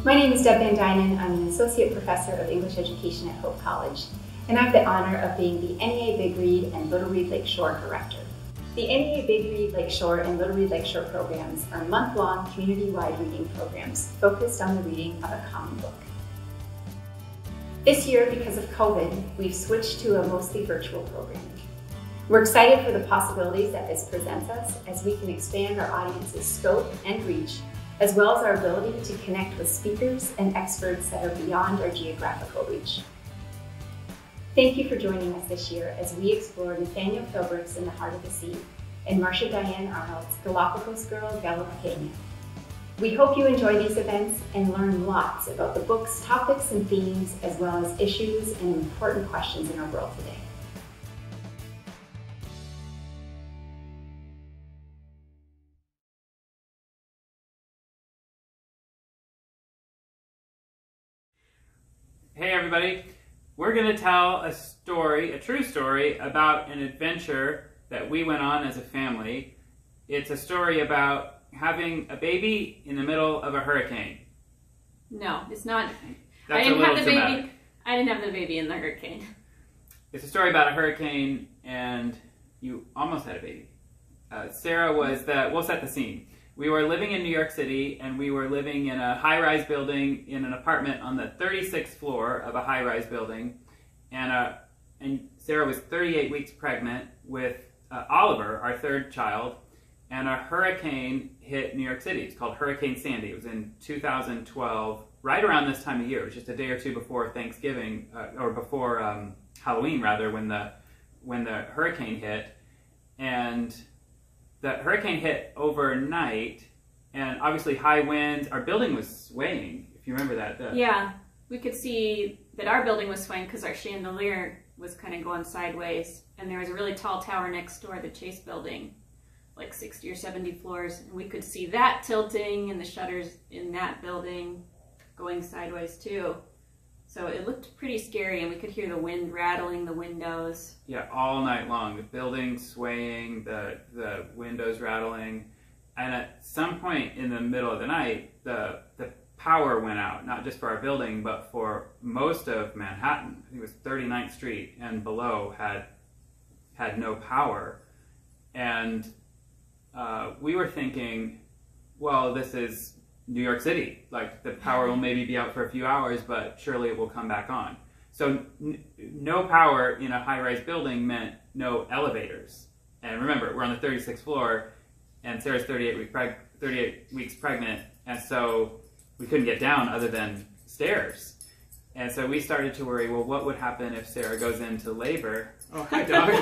My name is Deb Van Duinen. I'm an Associate Professor of English Education at Hope College, and I have the honor of being the NEA Big Read and Little Read Lakeshore Director. The NEA Big Read Lakeshore and Little Read Lakeshore programs are month-long community-wide reading programs focused on the reading of a common book. This year, because of COVID, we've switched to a mostly virtual program. We're excited for the possibilities that this presents us as we can expand our audience's scope and reach, as well as our ability to connect with speakers and experts that are beyond our geographical reach. Thank you for joining us this year as we explore Nathaniel Philbrick's In the Heart of the Sea and Marcia Diane Arnold's Galapagos Girl Galapagos. We hope you enjoy these events and learn lots about the book's topics and themes, as well as issues and important questions in our world today. Hey everybody, we're going to tell a story, a true story, about an adventure that we went on as a family. It's a story about having a baby in the middle of a hurricane. No, it's not. That's a little dramatic. I didn't have the baby in the hurricane. It's a story about a hurricane and you almost had a baby. Sarah was we'll set the scene. We were living in New York City, and we were living in a high-rise building in an apartment on the 36th floor of a high-rise building. And Sarah was 38 weeks pregnant with Oliver, our third child, and a hurricane hit New York City. It's called Hurricane Sandy. It was in 2012, right around this time of year. It was just a day or two before Thanksgiving, or before Halloween, rather, when the hurricane hit. And the hurricane hit overnight, and obviously high winds. Our building was swaying, if you remember that. Yeah, we could see that our building was swaying because our chandelier was kind of going sideways, and there was a really tall tower next door, the Chase building, like 60 or 70 floors, and we could see that tilting and the shutters in that building going sideways too. So it looked pretty scary, and we could hear the wind rattling the windows. Yeah, all night long. The building swaying, the windows rattling. And at some point in the middle of the night, the power went out, not just for our building, but for most of Manhattan. I think it was 39th Street and below had no power. And we were thinking, well, this is New York City. Like, the power will maybe be out for a few hours, but surely it will come back on. So no power in a high-rise building meant no elevators. And remember, we're on the 36th floor, and Sarah's 38 weeks pregnant, and so we couldn't get down other than stairs. And so we started to worry, well, what would happen if Sarah goes into labor? Oh, hi, dog.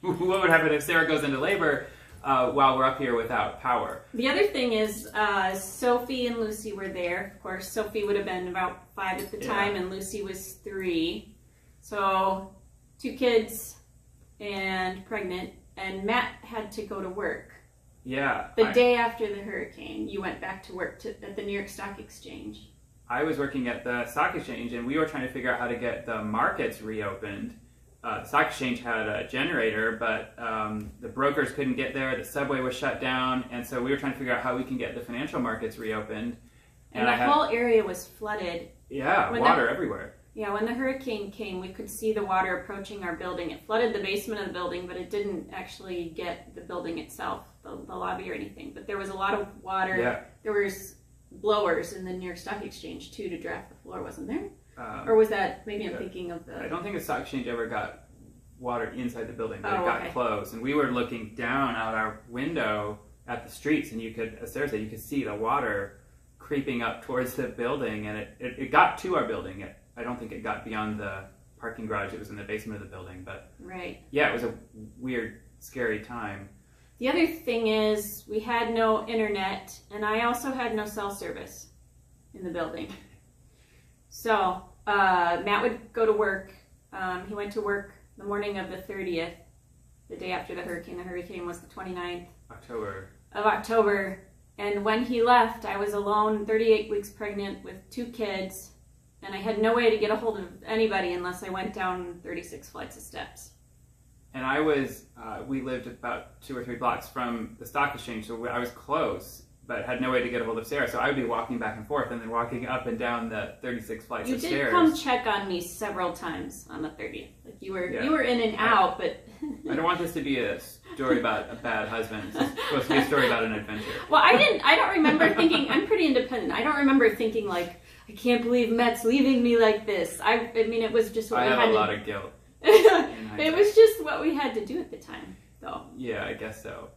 What would happen if Sarah goes into labor while we're up here without power? The other thing is Sophie and Lucy were there. Of course, Sophie would have been about 5 at the time, and Lucy was 3. So 2 kids and pregnant, and Matt had to go to work. Yeah. The day after the hurricane, you went back to work at the New York Stock Exchange. I was working at the Stock Exchange, and we were trying to figure out how to get the markets reopened. The Stock Exchange had a generator, but the brokers couldn't get there, the subway was shut down, and so we were trying to figure out how we can get the financial markets reopened. And the whole area was flooded. Yeah, water everywhere. Yeah, when the hurricane came, we could see the water approaching our building. It flooded the basement of the building, but it didn't actually get the building itself, the lobby or anything. But there was a lot of water. Yeah. There was blowers in the New York Stock Exchange, too, to draft the floor, wasn't there? Or was that, maybe I'm thinking of the... I don't think the Stock Exchange ever got water inside the building, but it got closed. And we were looking down out our window at the streets, and you could, as Sarah said, you could see the water creeping up towards the building, and it got to our building. I don't think it got beyond the parking garage. It was in the basement of the building, but... Right. Yeah, it was a weird, scary time. The other thing is we had no internet, and I also had no cell service in the building. So Matt would go to work. He went to work the morning of the 30th, the day after the hurricane. The hurricane was the 29th of October. And when he left, I was alone, 38 weeks pregnant with 2 kids, and I had no way to get a hold of anybody unless I went down 36 flights of steps. And we lived about 2 or 3 blocks from the Stock Exchange, so I was close. but had no way to get a hold of Sarah. So I would be walking back and forth and then walking up and down the 36 flights of stairs. You did come check on me several times on the 30th. Like you were in and out, but I don't want this to be a story about a bad husband. It's supposed to be a story about an adventure. Well, I don't remember thinking, I'm pretty independent. I don't remember thinking like, I can't believe Matt's leaving me like this. I mean, it was just what we had to do. I have a lot of guilt. It was just what we had to do at the time, though. Yeah, I guess so.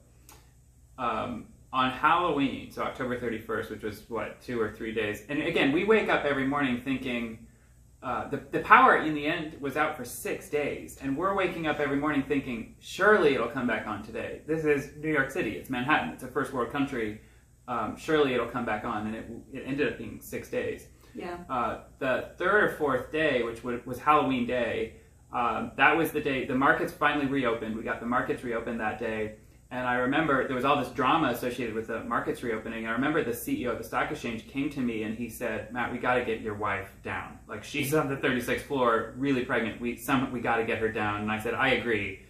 On Halloween, so October 31st, which was, 2 or 3 days. And again, we wake up every morning thinking, the power in the end was out for 6 days. And we're waking up every morning thinking, surely it'll come back on today. This is New York City, it's Manhattan, it's a first world country. Surely it'll come back on. And it ended up being 6 days. Yeah. The third or fourth day, which was Halloween Day, that was the day the markets finally reopened. We got the markets reopened that day. And I remember there was all this drama associated with the markets reopening. I remember the CEO of the stock exchange came to me and he said, Matt, we got to get your wife down. Like, she's on the 36th floor, really pregnant. We got to get her down. And I said, I agree.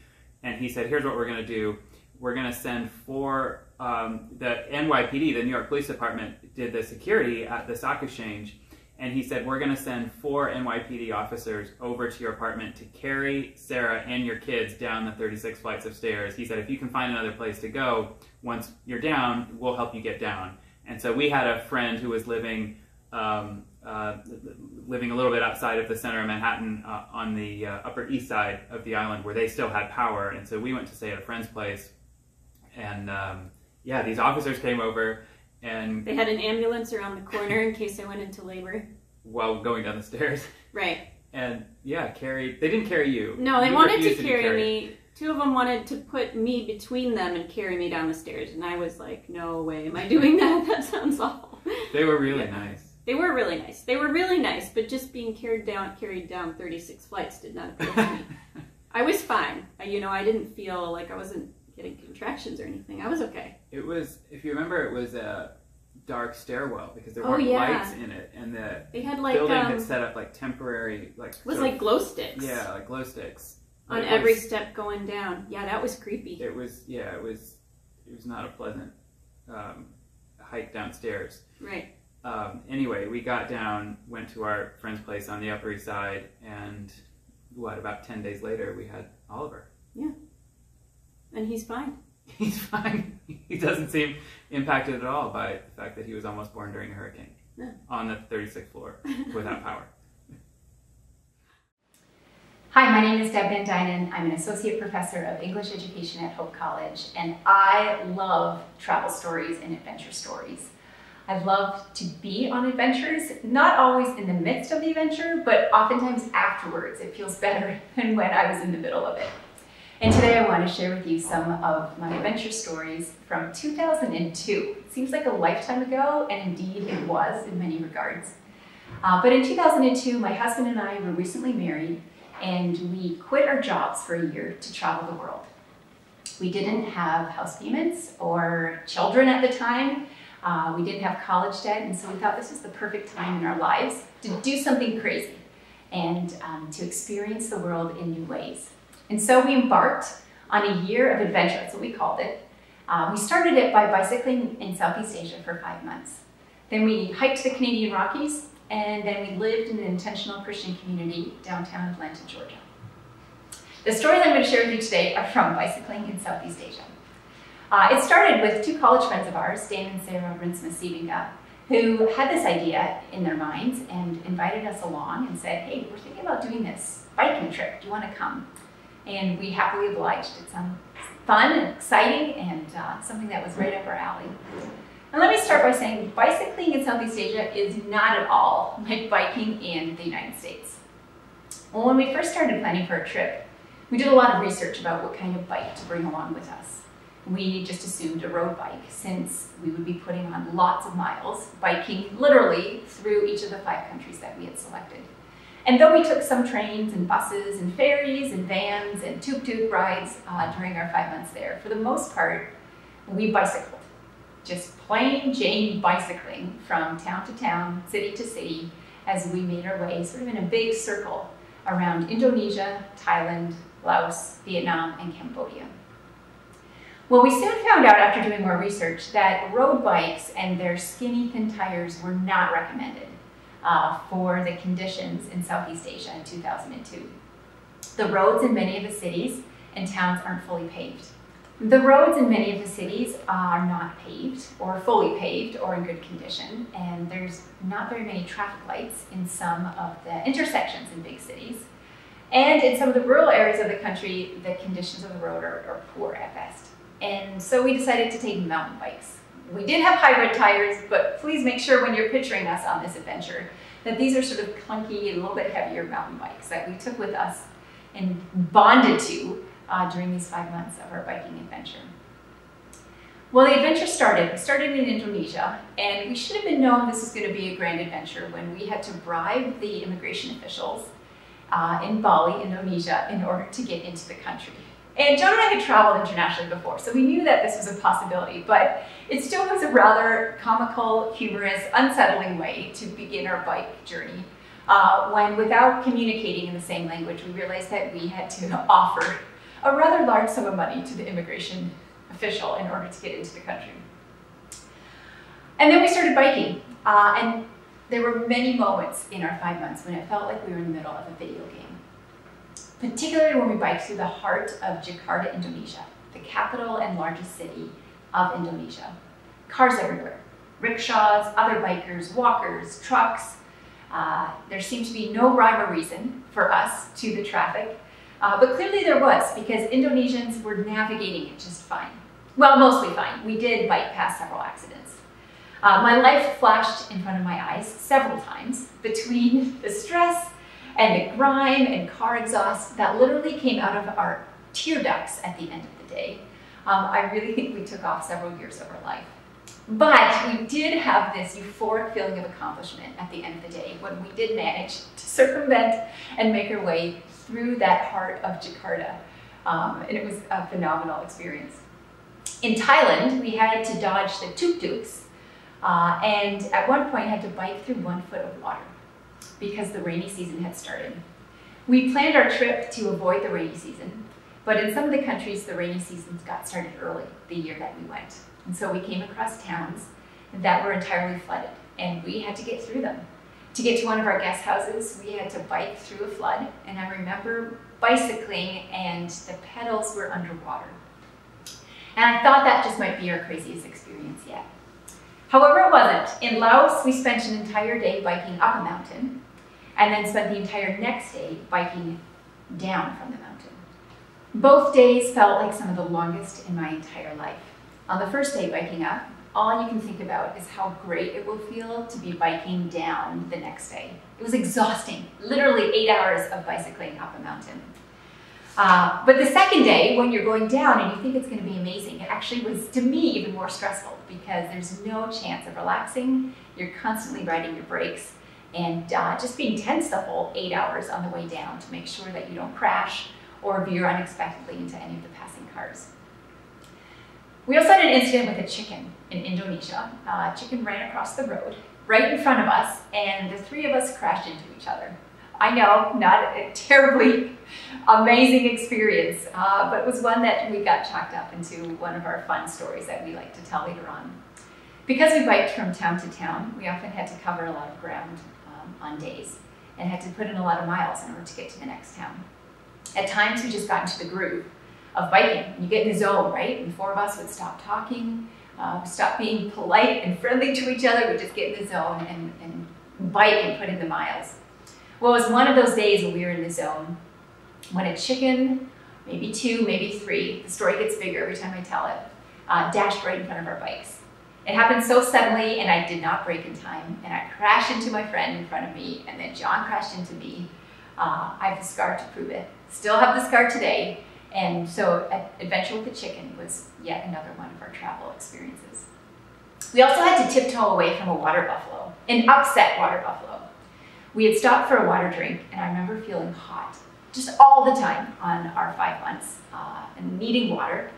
And he said, here's what we're going to do. We're going to send 4, the NYPD, the New York Police Department, did the security at the stock exchange. And he said, we're going to send 4 NYPD officers over to your apartment to carry Sarah and your kids down the 36 flights of stairs. He said, if you can find another place to go, once you're down, we'll help you get down. And so we had a friend who was living a little bit outside of the center of Manhattan on the Upper East Side of the island where they still had power. And so we went to stay at a friend's place. And yeah, these officers came over. And they had an ambulance around the corner in case I went into labor. While going down the stairs. Right. And yeah, they didn't carry you. No, they wanted to carry me. 2 of them wanted to put me between them and carry me down the stairs. And I was like, no way am I doing that. That sounds awful. They were really nice. They were really nice. They were really nice, but just being carried down 36 flights did not appeal to me. I was fine. I didn't feel like I wasn't getting contractions or anything. I was okay. It was, if you remember, it was a dark stairwell because there weren't lights in it, and they had building had set up like temporary it was like glow sticks. Yeah, like glow sticks on every step going down. Yeah, that was creepy. It was not a pleasant hike downstairs. Right. Anyway, we got down, went to our friend's place on the Upper East Side, and about 10 days later we had Oliver. Yeah. And he's fine. He's fine. He doesn't seem impacted at all by the fact that he was almost born during a hurricane on the 36th floor without power. Hi, my name is Deb Van Duinen. I'm an associate professor of English education at Hope College, and I love travel stories and adventure stories. I love to be on adventures, not always in the midst of the adventure, but oftentimes afterwards. It feels better than when I was in the middle of it. And today I want to share with you some of my adventure stories from 2002. It seems like a lifetime ago, and indeed it was in many regards. But in 2002, my husband and I were recently married, and we quit our jobs for a year to travel the world. We didn't have house payments or children at the time. We didn't have college debt, and so we thought this was the perfect time in our lives to do something crazy and to experience the world in new ways. And so we embarked on a year of adventure, that's what we called it. We started it by bicycling in Southeast Asia for 5 months. Then we hiked the Canadian Rockies, and then we lived in an intentional Christian community downtown Atlanta, Georgia. The stories I'm going to share with you today are from bicycling in Southeast Asia. It started with 2 college friends of ours, Dan and Sarah Rinsma-Sivinga, who had this idea in their minds and invited us along and said, hey, we're thinking about doing this biking trip. Do you want to come? And we happily obliged. It sounded fun and exciting and something that was right up our alley. And let me start by saying bicycling in Southeast Asia is not at all like biking in the United States. Well, when we first started planning for a trip, we did a lot of research about what kind of bike to bring along with us. We just assumed a road bike since we would be putting on lots of miles, biking literally through each of the 5 countries that we had selected. And though we took some trains and buses and ferries and vans and tuk-tuk rides during our 5 months there, for the most part, we bicycled. Just plain Jane bicycling from town to town, city to city, as we made our way sort of in a big circle around Indonesia, Thailand, Laos, Vietnam, and Cambodia. Well, we soon found out after doing more research that road bikes and their skinny, thin tires were not recommended for the conditions in Southeast Asia in 2002. The roads in many of the cities and towns aren't fully paved. The roads in many of the cities are not paved or fully paved or in good condition, and there's not very many traffic lights in some of the intersections in big cities. And in some of the rural areas of the country, the conditions of the road are poor at best. And so we decided to take mountain bikes. We did have hybrid tires, but please make sure when you're picturing us on this adventure that these are sort of clunky and a little bit heavier mountain bikes that we took with us and bonded to during these 5 months of our biking adventure. Well, the adventure started. We started in Indonesia, and we should have been known this was going to be a grand adventure when we had to bribe the immigration officials in Bali, Indonesia, in order to get into the country. And John and I had traveled internationally before, so we knew that this was a possibility, but it still was a rather comical, humorous, unsettling way to begin our bike journey. When, without communicating in the same language, we realized that we had to offer a rather large sum of money to the immigration official in order to get into the country. And then we started biking, and there were many moments in our 5 months when it felt like we were in the middle of a video game. Particularly when we biked through the heart of Jakarta, Indonesia, the capital and largest city of Indonesia. Cars everywhere, rickshaws, other bikers, walkers, trucks. There seemed to be no rhyme or reason for us to the traffic, but clearly there was, because Indonesians were navigating it just fine. Well, mostly fine. We did bike past several accidents. My life flashed in front of my eyes several times between the stress and the grime and car exhaust that literally came out of our tear ducts at the end of the day. I really think we took off several years of our life. But we did have this euphoric feeling of accomplishment at the end of the day when we did manage to circumvent and make our way through that heart of Jakarta. And it was a phenomenal experience. In Thailand, we had to dodge the tuk-tuks and at one point had to bike through 1 foot of water because the rainy season had started. We planned our trip to avoid the rainy season, but in some of the countries, the rainy seasons got started early the year that we went. And so we came across towns that were entirely flooded, and we had to get through them. To get to one of our guest houses, we had to bike through a flood, and I remember bicycling and the pedals were underwater. And I thought that just might be our craziest experience yet. However, it wasn't. In Laos, we spent an entire day biking up a mountain, and then spent the entire next day biking down from the mountain. Both days felt like some of the longest in my entire life. On the first day biking up, all you can think about is how great it will feel to be biking down the next day. It was exhausting, literally 8 hours of bicycling up a mountain. But the second day, when you're going down and you think it's going to be amazing, it actually was, to me, even more stressful because there's no chance of relaxing. You're constantly riding your brakes and just being tense the whole 8 hours on the way down to make sure that you don't crash or veer unexpectedly into any of the passing cars. We also had an incident with a chicken in Indonesia. A chicken ran across the road right in front of us, and the three of us crashed into each other. I know, not a terribly amazing experience, but it was one that we got chalked up into one of our fun stories that we like to tell later on. Because we biked from town to town, we often had to cover a lot of ground on days and had to put in a lot of miles in order to get to the next town. At times, we just got into the groove of biking. You get in the zone, right? And 4 of us would stop talking, stop being polite and friendly to each other. We'd just get in the zone and bike and put in the miles. Well, it was one of those days when we were in the zone when a chicken, maybe 2, maybe 3, the story gets bigger every time I tell it, dashed right in front of our bikes. It happened so suddenly, and I did not brake in time, and I crashed into my friend in front of me, and then John crashed into me. I have the scar to prove it. Still have the scar today, and so Adventure with the Chicken was yet another one of our travel experiences. We also had to tiptoe away from a water buffalo, an upset water buffalo. We had stopped for a water drink, and I remember feeling hot, just all the time on our 5 months, and needing water.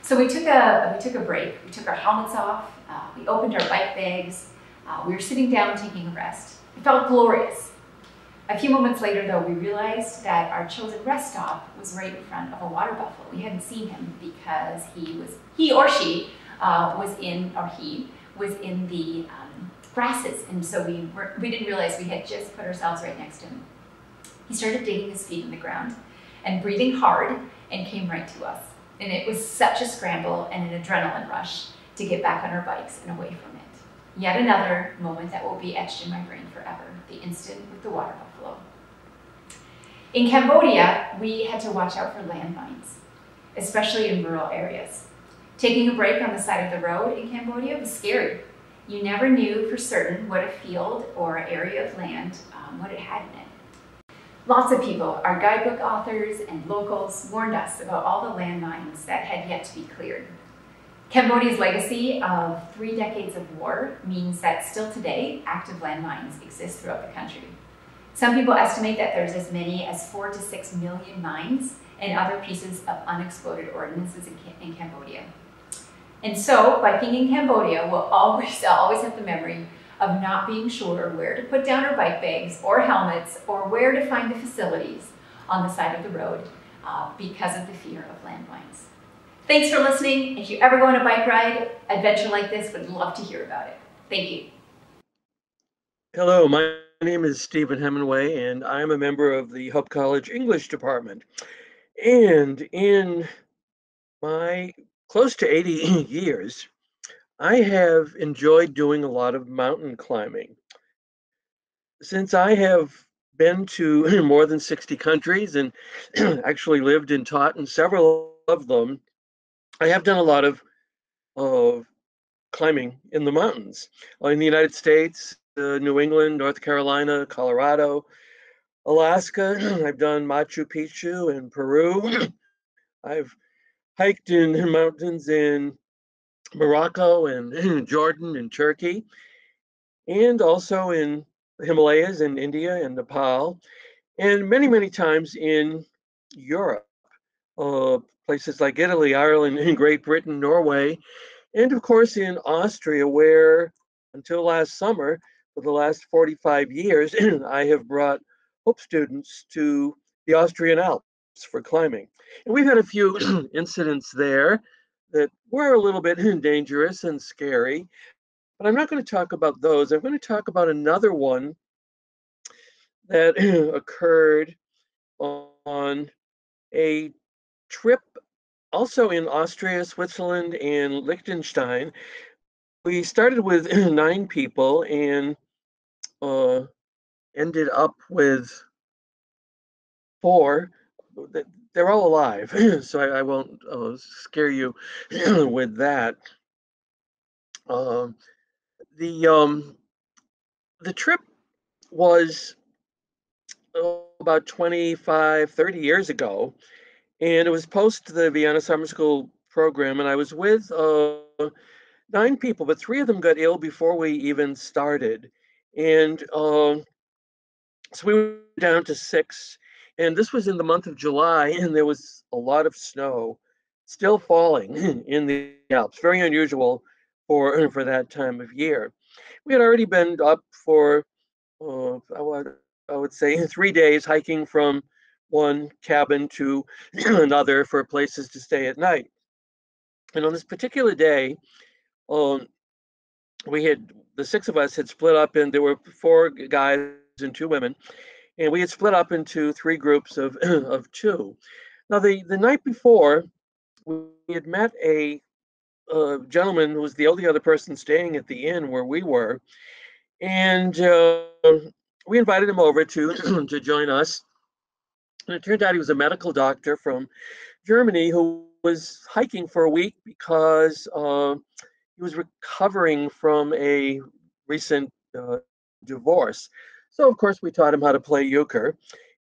So we took a break. We took our helmets off. We opened our bike bags. We were sitting down taking a rest. It felt glorious. A few moments later, though, we realized that our chosen rest stop was right in front of a water buffalo. We hadn't seen him because he or she was in the grasses, and so we didn't realize we had just put ourselves right next to him. He started digging his feet in the ground and breathing hard and came right to us. And it was such a scramble and an adrenaline rush to get back on our bikes and away from it. Yet another moment that will be etched in my brain forever, the instant with the water buffalo. In Cambodia, we had to watch out for landmines, especially in rural areas. Taking a break on the side of the road in Cambodia was scary. You never knew for certain what a field or area of land, what it had in it. Lots of people, our guidebook authors and locals, warned us about all the landmines that had yet to be cleared. Cambodia's legacy of 3 decades of war means that still today, active landmines exist throughout the country. Some people estimate that there's as many as 4 to 6 million mines and other pieces of unexploded ordnances in Cambodia. And so, biking in Cambodia will always have the memory of not being sure where to put down our bike bags or helmets or where to find the facilities on the side of the road because of the fear of landmines. Thanks for listening. If you ever go on a bike ride, adventure like this, would love to hear about it. Thank you. Hello, my name is Stephen Hemenway, and I'm a member of the Hope College English department. And in my close to 80 years, I have enjoyed doing a lot of mountain climbing. Since I have been to more than 60 countries and actually lived and taught in several of them, I have done a lot of climbing in the mountains. In the United States, New England, North Carolina, Colorado, Alaska. I've done Machu Picchu in Peru. I've hiked in mountains in Morocco and Jordan and Turkey, and also in the Himalayas in India and Nepal, and many, many times in Europe, places like Italy, Ireland, and Great Britain, Norway, and of course in Austria, where until last summer, for the last 45 years, I have brought Hope students to the Austrian Alps for climbing. And we've had a few incidents there that were a little bit dangerous and scary, but I'm not going to talk about those. I'm going to talk about another one that occurred on a trip also in Austria, Switzerland, and Liechtenstein. We started with 9 people and ended up with 4. They're all alive, so I won't scare you with that. The trip was about 25, 30 years ago, and it was post the Vienna Summer School program, and I was with 9 people, but 3 of them got ill before we even started. And so we went down to 6, and this was in the month of July, and there was a lot of snow still falling in the Alps. Very unusual for that time of year. We had already been up for, I would say, 3 days hiking from one cabin to another for places to stay at night. And on this particular day, the 6 of us had split up, and there were 4 guys and 2 women, and we had split up into 3 groups of 2. Now, the night before, we had met a gentleman who was the only other person staying at the inn where we were, and we invited him over to to join us. And it turned out he was a medical doctor from Germany who was hiking for a week because he was recovering from a recent divorce. So, of course, we taught him how to play euchre.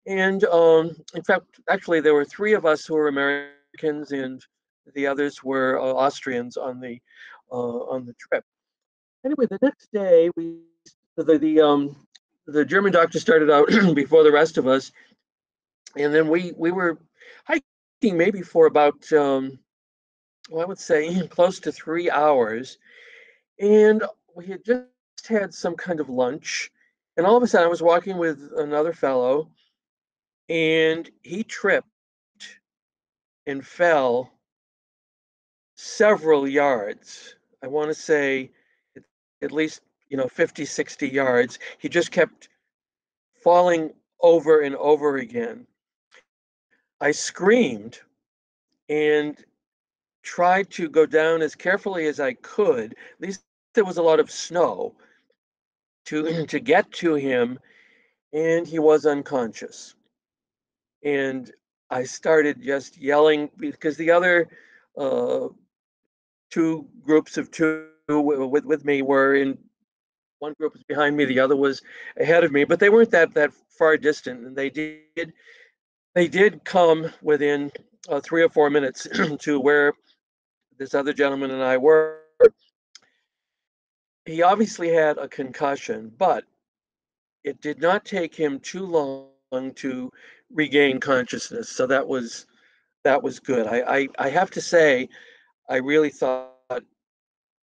And in fact, actually, there were 3 of us who were Americans, and the others were Austrians on the trip. Anyway, the next day, the German doctor started out before the rest of us, and then we were hiking maybe for about I would say close to 3 hours, and we had just had some kind of lunch, And all of a sudden, I was walking with another fellow, and he tripped and fell several yards. I want to say at least, 50, 60 yards. He just kept falling over and over again. I screamed and tried to go down as carefully as I could. At least there was a lot of snow to get to him, and he was unconscious. And I started just yelling because the other uh, two groups of two with me were in one group was behind me, the other was ahead of me, but they weren't that far distant, and they did come within 3 or 4 minutes to where this other gentleman and I were. He obviously had a concussion, but it did not take him too long to regain consciousness. So that was good. I have to say, I really thought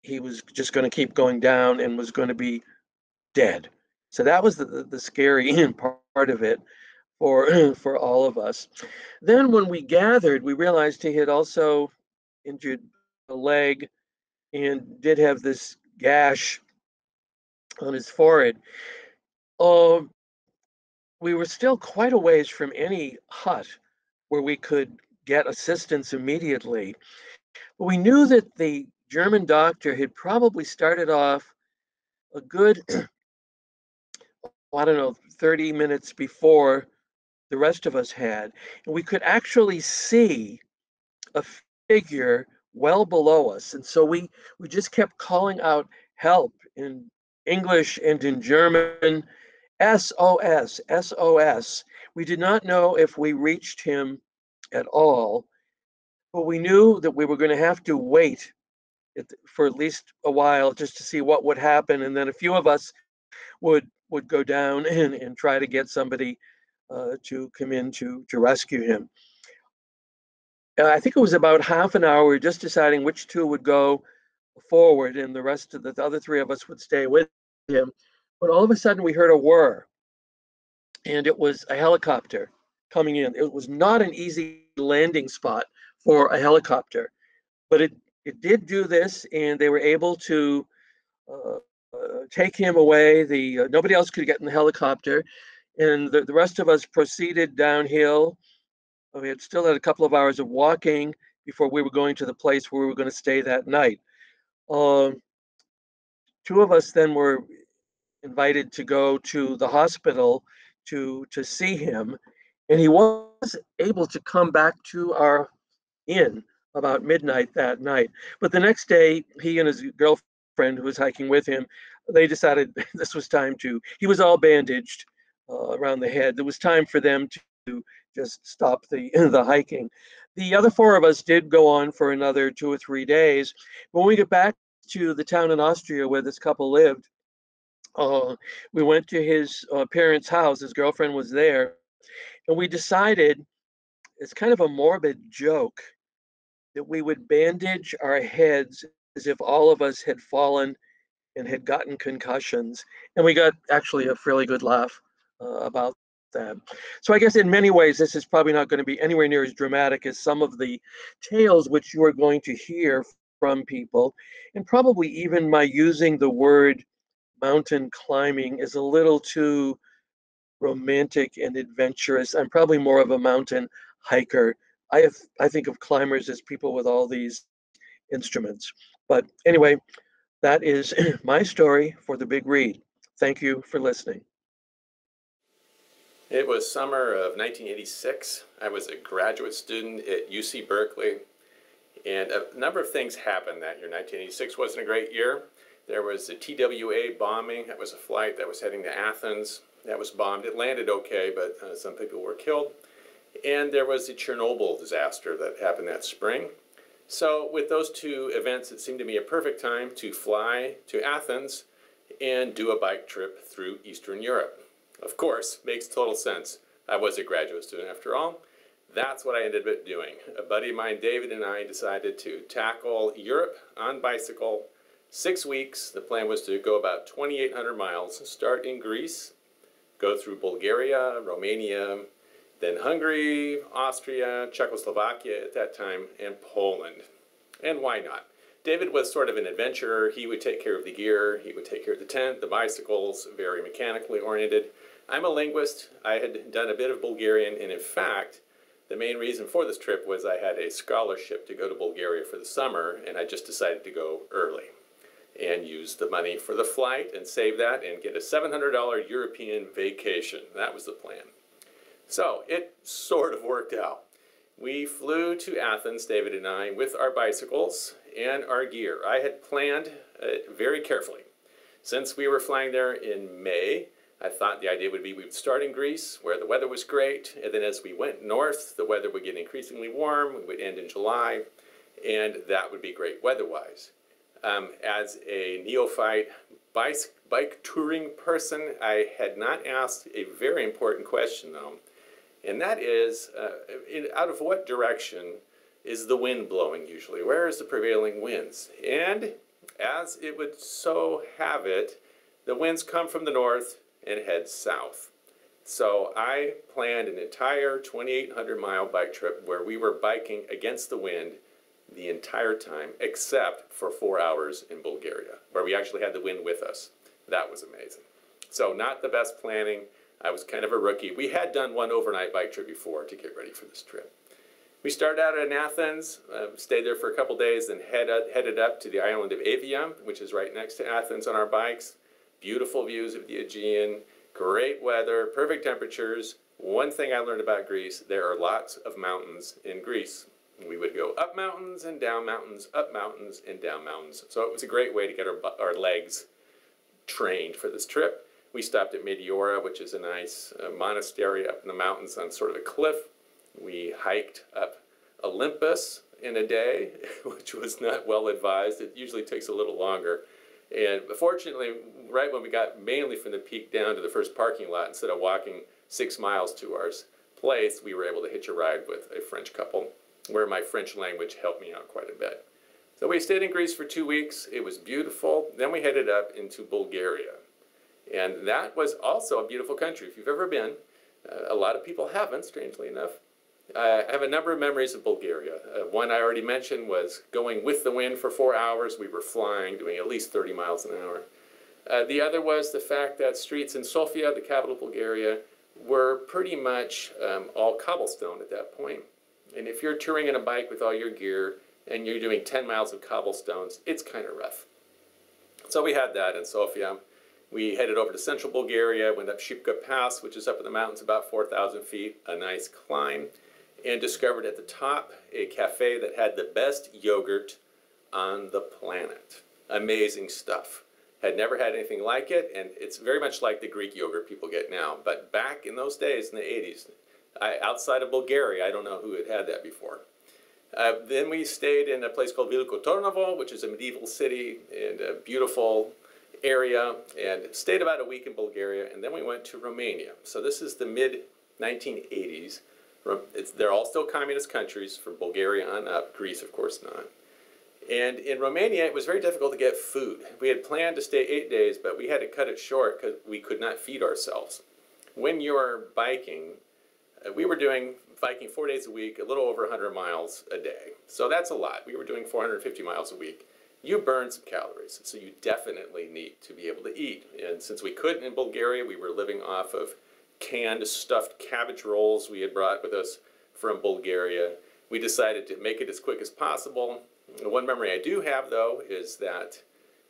he was just going to keep going down and was going to be dead. So that was the scary part of it for for all of us. Then when we gathered, we realized he had also injured a leg and did have this gash on his forehead. Uh, we were still quite a ways from any hut where we could get assistance immediately. But we knew that the German doctor had probably started off a good, I don't know, 30 minutes before the rest of us had. And we could actually see a figure well below us. And so we just kept calling out help in English and in German, SOS, SOS. We did not know if we reached him at all, but we knew that we were going to have to wait for at least a while just to see what would happen. And then a few of us would go down and try to get somebody to come in to rescue him. I think it was about half an hour, just deciding which two would go forward and the rest of the other three of us would stay with him. But all of a sudden we heard a whir, and it was a helicopter coming in. It was not an easy landing spot for a helicopter, but it did do this, and they were able to uh, take him away. Nobody else could get in the helicopter, and the rest of us proceeded downhill. We had still had a couple of hours of walking before we were going to the place where we were going to stay that night. Um, Two of us then were invited to go to the hospital to see him, and he was able to come back to our inn about midnight that night. But the next day, he and his girlfriend, who was hiking with him, they decided this was time to. He was all bandaged around the head. It was time for them to just stop the the hiking. The other four of us did go on for another 2 or 3 days. When we got back to the town in Austria where this couple lived, uh, we went to his parents' house. His girlfriend was there, and we decided, it's kind of a morbid joke, that we would bandage our heads as if all of us had fallen and had gotten concussions. And we got actually a fairly good laugh about that. So I guess in many ways, this is probably not going to be anywhere near as dramatic as some of the tales which you are going to hear from people. And probably even my using the word mountain climbing is a little too romantic and adventurous. I'm probably more of a mountain hiker. I think of climbers as people with all these instruments. But anyway, that is my story for the Big Read. Thank you for listening. It was summer of 1986. I was a graduate student at UC Berkeley, and a number of things happened that year. 1986 wasn't a great year. There was the TWA bombing. That was a flight that was heading to Athens. That was bombed. It landed okay, but some people were killed. And there was the Chernobyl disaster that happened that spring. So with those two events, it seemed to me a perfect time to fly to Athens and do a bike trip through Eastern Europe. Of course, makes total sense. I was a graduate student after all. That's what I ended up doing. A buddy of mine, David, and I decided to tackle Europe on bicycle. 6 weeks. The plan was to go about 2,800 miles, start in Greece, go through Bulgaria, Romania, then Hungary, Austria, Czechoslovakia at that time, and Poland. And why not? David was sort of an adventurer. He would take care of the gear, he would take care of the tent, the bicycles, very mechanically oriented. I'm a linguist. I had done a bit of Bulgarian, and in fact, the main reason for this trip was I had a scholarship to go to Bulgaria for the summer, and I just decided to go early and use the money for the flight and save that and get a $700 European vacation. That was the plan. So it sort of worked out. We flew to Athens, David and I, with our bicycles and our gear. I had planned it very carefully. Since we were flying there in May, I thought the idea would be we would start in Greece, where the weather was great, and then as we went north, the weather would get increasingly warm. We would end in July, and that would be great weather-wise. As a neophyte bike touring person, I had not asked a very important question, though, and that is, out of what direction is the wind blowing usually? Where is the prevailing winds? And as it would so have it, the winds come from the north and head south. So I planned an entire 2,800-mile bike trip where we were biking against the wind the entire time, except for 4 hours in Bulgaria, where we actually had the wind with us. That was amazing. So not the best planning. I was kind of a rookie. We had done one overnight bike trip before to get ready for this trip. We started out in Athens, stayed there for a couple days, then headed up to the island of Evia, which is right next to Athens on our bikes. Beautiful views of the Aegean, great weather, perfect temperatures. One thing I learned about Greece, there are lots of mountains in Greece. We would go up mountains and down mountains, up mountains and down mountains. So it was a great way to get our legs trained for this trip. We stopped at Meteora, which is a nice monastery up in the mountains on sort of a cliff. We hiked up Olympus in a day, which was not well advised. It usually takes a little longer. And fortunately, right when we got mainly from the peak down to the first parking lot, instead of walking 6 miles to our place, we were able to hitch a ride with a French couple, where my French language helped me out quite a bit. So we stayed in Greece for 2 weeks. It was beautiful. Then we headed up into Bulgaria. And that was also a beautiful country. If you've ever been, a lot of people haven't, strangely enough. I have a number of memories of Bulgaria. One I already mentioned was going with the wind for 4 hours. We were flying, doing at least 30 miles an hour. The other was the fact that streets in Sofia, the capital of Bulgaria, were pretty much all cobblestone at that point. And if you're touring on a bike with all your gear and you're doing 10 miles of cobblestones, it's kind of rough. So we had that in Sofia. We headed over to central Bulgaria, went up Shipka Pass, which is up in the mountains about 4,000 feet, a nice climb, and discovered at the top a cafe that had the best yogurt on the planet. Amazing stuff. Had never had anything like it, and it's very much like the Greek yogurt people get now. But back in those days, in the 80s, outside of Bulgaria, I don't know who had had that before. Then we stayed in a place called Veliko Tarnovo, which is a medieval city and a beautiful area, and stayed about a week in Bulgaria, and then we went to Romania. So this is the mid-1980s. They're all still communist countries from Bulgaria on up, Greece of course not. And in Romania it was very difficult to get food. We had planned to stay 8 days, but we had to cut it short because we could not feed ourselves. When you're biking, we were doing biking 4 days a week, a little over 100 miles a day. So that's a lot. We were doing 450 miles a week. You burn some calories, so you definitely need to be able to eat. And since we couldn't in Bulgaria, we were living off of canned stuffed cabbage rolls we had brought with us from Bulgaria. We decided to make it as quick as possible. One memory I do have, though, is that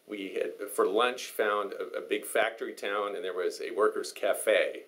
we had, for lunch, found a big factory town, and there was a workers' cafe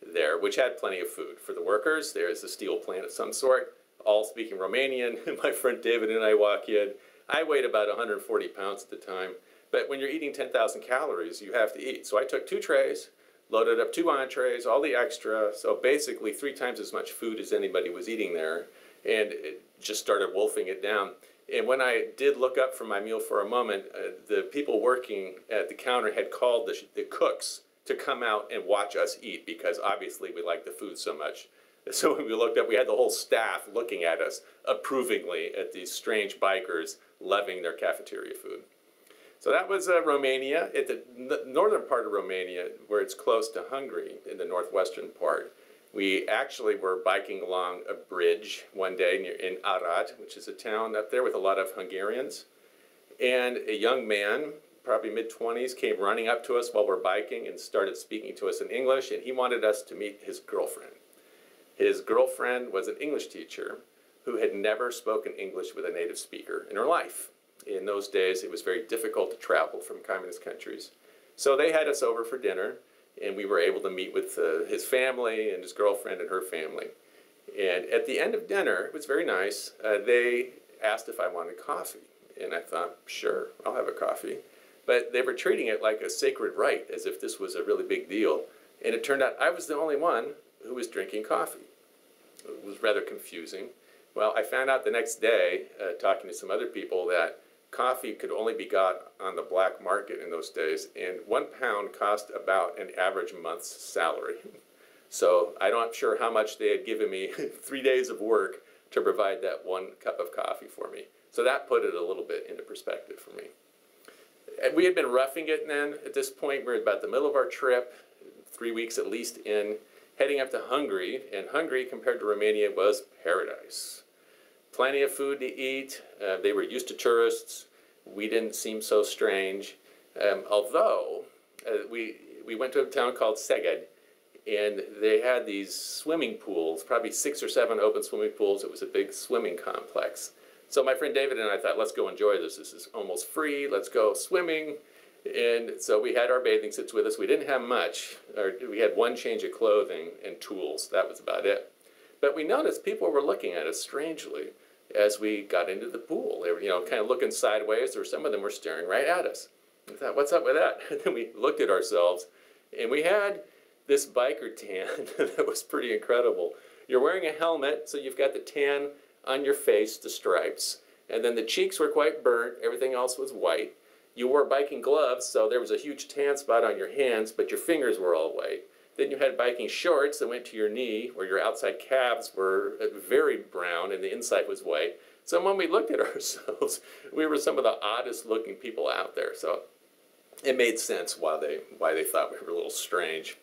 there, which had plenty of food. For the workers, there's a steel plant of some sort, all speaking Romanian. My friend David and I walk in. I weighed about 140 pounds at the time, but when you're eating 10,000 calories, you have to eat. So I took 2 trays, loaded up 2 entrees, all the extra, so basically 3 times as much food as anybody was eating there, and it just started wolfing it down. And when I did look up from my meal for a moment, the people working at the counter had called the cooks to come out and watch us eat, because obviously we liked the food so much. So when we looked up, we had the whole staff looking at us approvingly at these strange bikers loving their cafeteria food. So that was Romania. At the northern part of Romania, where it's close to Hungary, in the northwestern part, we actually were biking along a bridge one day in Arad, which is a town up there with a lot of Hungarians. And a young man, probably mid-20s, came running up to us while we're biking and started speaking to us in English, and he wanted us to meet his girlfriend. His girlfriend was an English teacher who had never spoken English with a native speaker in her life. In those days, it was very difficult to travel from communist countries. So they had us over for dinner, and we were able to meet with his family and his girlfriend and her family. And at the end of dinner, it was very nice, they asked if I wanted coffee. And I thought, sure, I'll have a coffee. But they were treating it like a sacred rite, as if this was a really big deal. And it turned out I was the only one who was drinking coffee. It was rather confusing. Well, I found out the next day, talking to some other people, that coffee could only be got on the black market in those days, and 1 pound cost about an average month's salary. So I'm not sure how much they had given me 3 days of work to provide that 1 cup of coffee for me. So that put it a little bit into perspective for me. And we had been roughing it then. At this point, we were about the middle of our trip, 3 weeks at least in, heading up to Hungary. And Hungary, compared to Romania, was paradise. Plenty of food to eat. They were used to tourists. We didn't seem so strange. Although, we went to a town called Szeged, and they had these swimming pools, probably 6 or 7 open swimming pools. It was a big swimming complex. So my friend David and I thought, let's go enjoy this. This is almost free. Let's go swimming. And so we had our bathing suits with us. We didn't have much. We had 1 change of clothing and tools. That was about it. But we noticed people were looking at us strangely as we got into the pool. They were, kind of looking sideways, or some of them were staring right at us. I thought, what's up with that? And then we looked at ourselves, and we had this biker tan that was pretty incredible. You're wearing a helmet, so you've got the tan on your face, the stripes, and then the cheeks were quite burnt. Everything else was white. You wore biking gloves, so there was a huge tan spot on your hands, but your fingers were all white. Then you had biking shorts that went to your knee, where your outside calves were very brown and the inside was white. So when we looked at ourselves, we were some of the oddest looking people out there. So it made sense why they thought we were a little strange.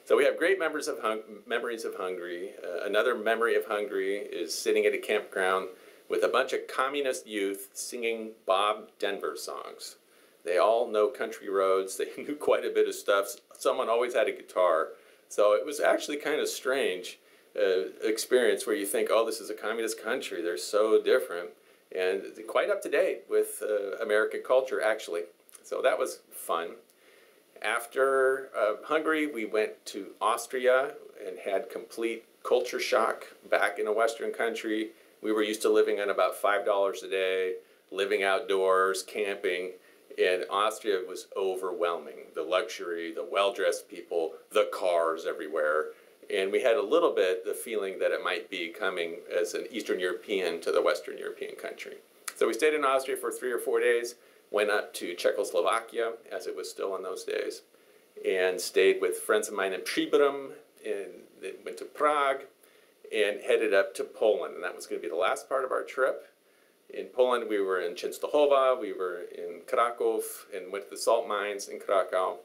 So we have great memories of Hungary. Another memory of Hungary is sitting at a campground with a bunch of communist youth singing Bob Denver songs. They all know country roads. They knew quite a bit of stuff. Someone always had a guitar. So it was actually kind of strange experience where you think, oh, this is a communist country. They're so different. And quite up to date with American culture, actually. So that was fun. After Hungary, we went to Austria and had complete culture shock back in a Western country. We were used to living on about $5 a day, living outdoors, camping, and Austria was overwhelming. The luxury, the well-dressed people, the cars everywhere. And we had a little bit the feeling that it might be coming as an Eastern European to the Western European country. So we stayed in Austria for 3 or 4 days, went up to Czechoslovakia, as it was still in those days, and stayed with friends of mine in Příbram, and then went to Prague, and headed up to Poland. And that was going to be the last part of our trip. In Poland, we were in Częstochowa, we were in Kraków, and went to the salt mines in Krakow.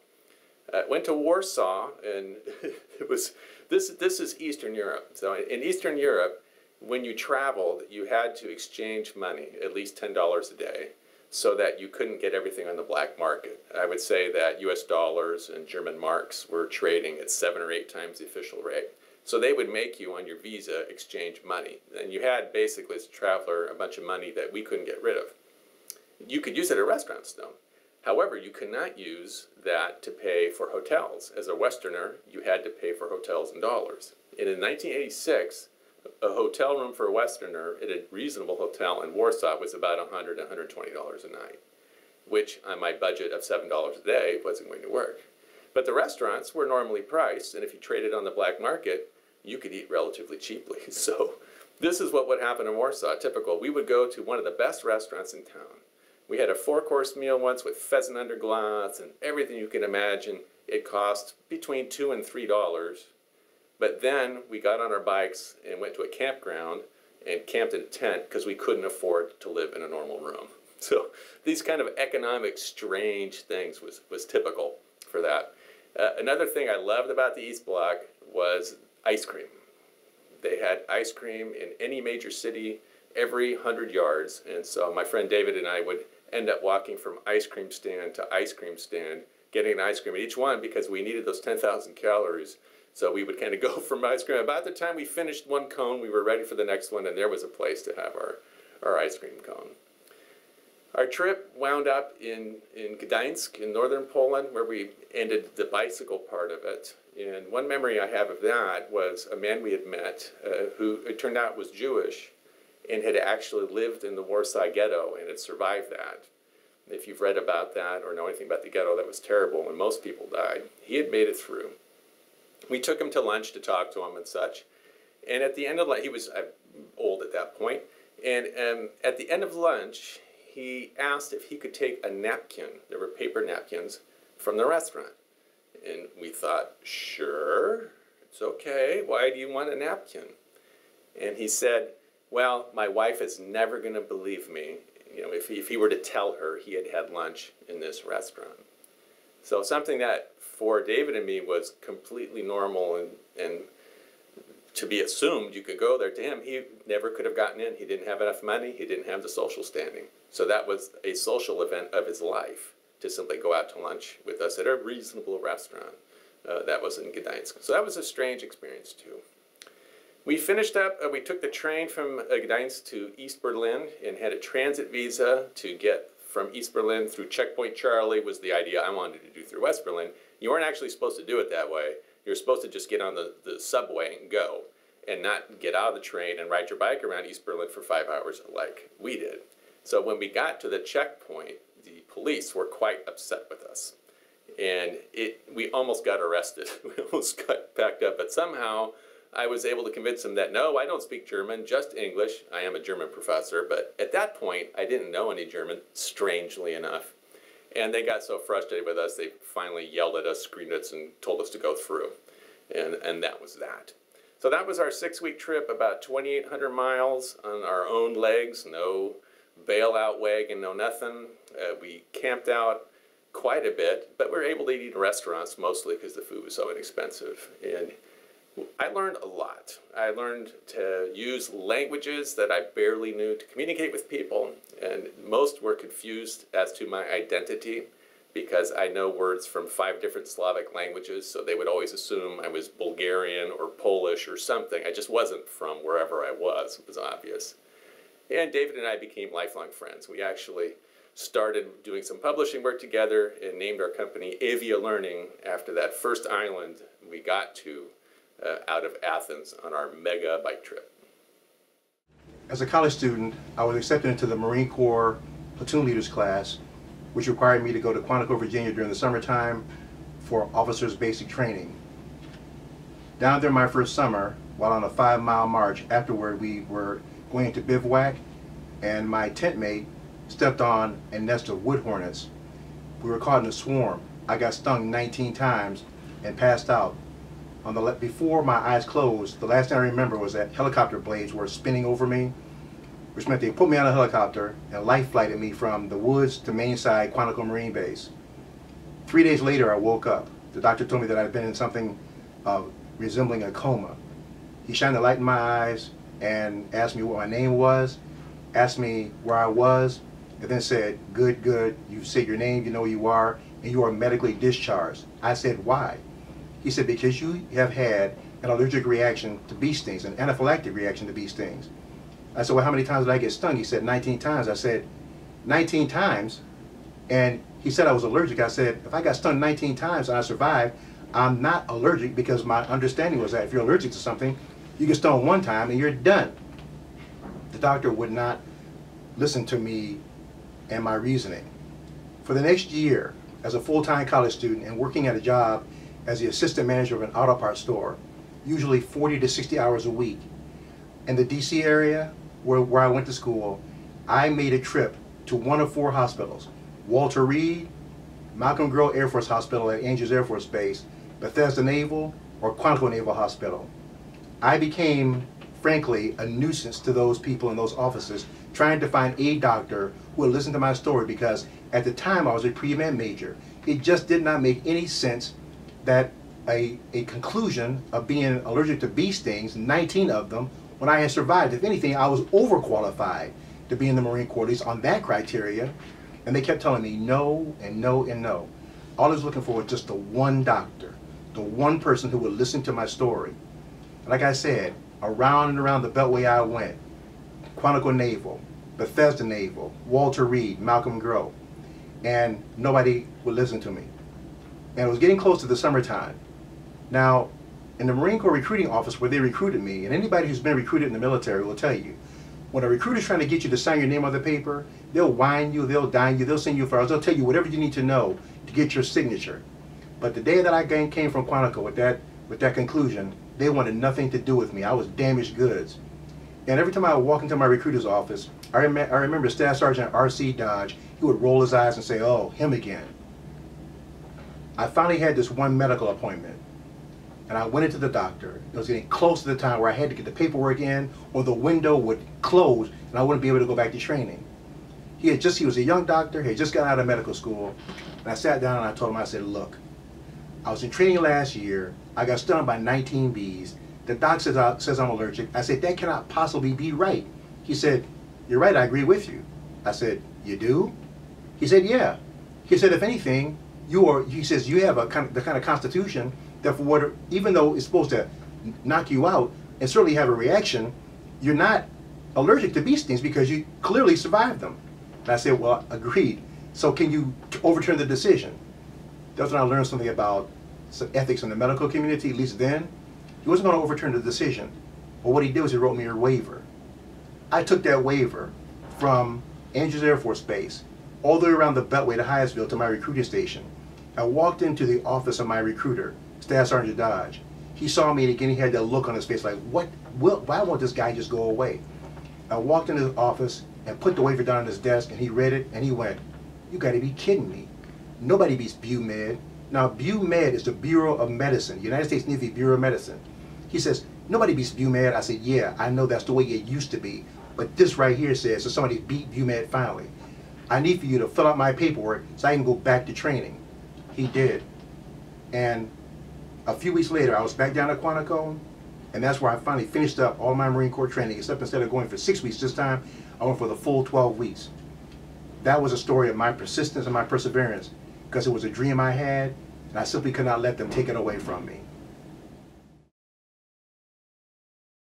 Went to Warsaw, and it was this is Eastern Europe. So in Eastern Europe, when you traveled, you had to exchange money, at least $10 a day, so that you couldn't get everything on the black market. I would say that US dollars and German marks were trading at 7 or 8 times the official rate. So they would make you, on your visa, exchange money. And you had, basically, as a traveler, a bunch of money that we couldn't get rid of. You could use it at restaurants, though. However, you could not use that to pay for hotels. As a Westerner, you had to pay for hotels in dollars. And in 1986, a hotel room for a Westerner at a reasonable hotel in Warsaw was about $100 to $120 a night, which on my budget of $7 a day wasn't going to work. But the restaurants were normally priced, and if you traded on the black market, you could eat relatively cheaply. So this is what would happen in Warsaw, typical. We would go to one of the best restaurants in town. We had a 4-course meal once with pheasant under glass and everything you can imagine. It cost between $2 and $3. But then we got on our bikes and went to a campground and camped in a tent because we couldn't afford to live in a normal room. So these kind of economic strange things was typical for that. Another thing I loved about the East Block was ice cream. They had ice cream in any major city every 100 yards. And so my friend David and I would end up walking from ice cream stand to ice cream stand, getting an ice cream at each one because we needed those 10,000 calories. So we would kind of go from ice cream. About the time we finished one cone, we were ready for the next one, and there was a place to have our ice cream cone. Our trip wound up in Gdańsk in northern Poland, where we ended the bicycle part of it. And one memory I have of that was a man we had met who it turned out was Jewish and had actually lived in the Warsaw Ghetto and had survived that. If you've read about that or know anything about the ghetto, that was terrible, and most people died. He had made it through. We took him to lunch to talk to him and such. And at the end of lunch, he was old at that point, and at the end of lunch, he asked if he could take a napkin, there were paper napkins, from the restaurant. And we thought, sure, it's okay. Why do you want a napkin? And he said, well, my wife is never going to believe me, you know, if he were to tell her he had had lunch in this restaurant. So something that for David and me was completely normal and to be assumed you could go there, to him, he never could have gotten in. He didn't have enough money. He didn't have the social standing. So that was a social event of his life, to simply go out to lunch with us at a reasonable restaurant. That was in Gdańsk. So that was a strange experience too. We finished up, we took the train from Gdańsk to East Berlin and had a transit visa to get from East Berlin through Checkpoint Charlie was the idea I wanted to do through West Berlin. You weren't actually supposed to do it that way. You were supposed to just get on the subway and go, and not get out of the train and ride your bike around East Berlin for 5 hours like we did. So when we got to the checkpoint, the police were quite upset with us. And we almost got arrested. We almost got packed up. But somehow I was able to convince them that, no, I don't speak German, just English. I am a German professor. But at that point, I didn't know any German, strangely enough. And they got so frustrated with us, they finally yelled at us, screamed at us, and told us to go through. And that was that. So that was our 6-week trip, about 2,800 miles on our own legs, no bailout wagon, no nothing. We camped out quite a bit, but we were able to eat in restaurants mostly because the food was so inexpensive. And I learned a lot. I learned to use languages that I barely knew to communicate with people, and most were confused as to my identity because I know words from 5 different Slavic languages, so they would always assume I was Bulgarian or Polish or something. I just wasn't from wherever I was. It was obvious. And David and I became lifelong friends. We actually started doing some publishing work together and named our company Avia Learning after that first island we got to out of Athens on our mega bike trip. As a college student, I was accepted into the Marine Corps platoon leaders class, which required me to go to Quantico, Virginia during the summertime for officers' basic training. Down there my first summer, while on a 5-mile march, afterward we were going to bivouac, and my tent mate stepped on a nest of wood hornets. We were caught in a swarm. I got stung 19 times and passed out. Before my eyes closed, the last thing I remember was that helicopter blades were spinning over me, which meant they put me on a helicopter and life flighted me from the woods to Mainside Quantico Marine Base. 3 days later, I woke up. The doctor told me that I'd been in something resembling a coma. He shined a light in my eyes and asked me what my name was, asked me where I was, and then said, good, good, you've said your name, you know who you are, and you are medically discharged. I said, why? He said, because you have had an allergic reaction to bee stings, an anaphylactic reaction to bee stings. I said, well, how many times did I get stung? He said, 19 times. I said, 19 times? And he said I was allergic. I said, if I got stung 19 times and I survived, I'm not allergic, because my understanding was that if you're allergic to something, you get stung one time and you're done. The doctor would not listen to me and my reasoning. For the next year, as a full-time college student and working at a job as the assistant manager of an auto parts store, usually 40 to 60 hours a week, in the DC area where I went to school, I made a trip to one of 4 hospitals: Walter Reed, Malcolm Groh Air Force Hospital at Angels Air Force Base, Bethesda Naval, or Quantico Naval Hospital. I became, frankly, a nuisance to those people in those offices, trying to find a doctor who would listen to my story, because at the time I was a pre-med major. It just did not make any sense that a conclusion of being allergic to bee stings, 19 of them, when I had survived. If anything, I was overqualified to be in the Marine Corps, at least on that criteria. And they kept telling me no and no and no. All I was looking for was just the one doctor, the one person who would listen to my story. Like I said, around and around the Beltway I went. Quantico Naval, Bethesda Naval, Walter Reed, Malcolm Grow, and nobody would listen to me. And it was getting close to the summertime. Now, in the Marine Corps recruiting office where they recruited me, and anybody who's been recruited in the military will tell you, when a recruiter's trying to get you to sign your name on the paper, they'll wine you, they'll dine you, they'll send you flowers, they'll tell you whatever you need to know to get your signature. But the day that I came from Quantico with that conclusion, they wanted nothing to do with me. I was damaged goods. And every time I would walk into my recruiter's office, I remember Staff Sergeant R.C. Dodge, he would roll his eyes and say, "Oh, him again." I finally had this one medical appointment, and I went into the doctor. It was getting close to the time where I had to get the paperwork in, or the window would close, and I wouldn't be able to go back to training. He was a young doctor, he had just gotten out of medical school, and I sat down and I told him, I said, "Look, I was in training last year, I got stung by 19 bees, the doc says I'm allergic." I said, "That cannot possibly be right." He said, "You're right, I agree with you." I said, "You do?" He said, "Yeah." He said, "If anything, he says, you have the kind of constitution that even though it's supposed to knock you out and certainly have a reaction, you're not allergic to bee stings because you clearly survived them." And I said, "Well, agreed. So can you overturn the decision?" That's when I learned something about some ethics in the medical community, at least then. He wasn't going to overturn the decision. But what he did was he wrote me a waiver. I took that waiver from Andrews Air Force Base all the way around the Beltway to Hyattsville to my recruiting station. I walked into the office of my recruiter, Staff Sergeant Dodge. He saw me and again he had that look on his face like, why won't this guy just go away? I walked into his office and put the waiver down on his desk, and he read it and he went, "You gotta be kidding me. Nobody beats BUMED." Now, BUMED is the Bureau of Medicine, United States Navy Bureau of Medicine. He says, "Nobody beats BUMED." I said, "Yeah, I know that's the way it used to be. But this right here says, so somebody beat BUMED finally. I need for you to fill out my paperwork so I can go back to training." He did. And a few weeks later, I was back down at Quantico, and that's where I finally finished up all my Marine Corps training, except instead of going for 6 weeks this time, I went for the full 12 weeks. That was a story of my persistence and my perseverance, because it was a dream I had, and I simply could not let them take it away from me.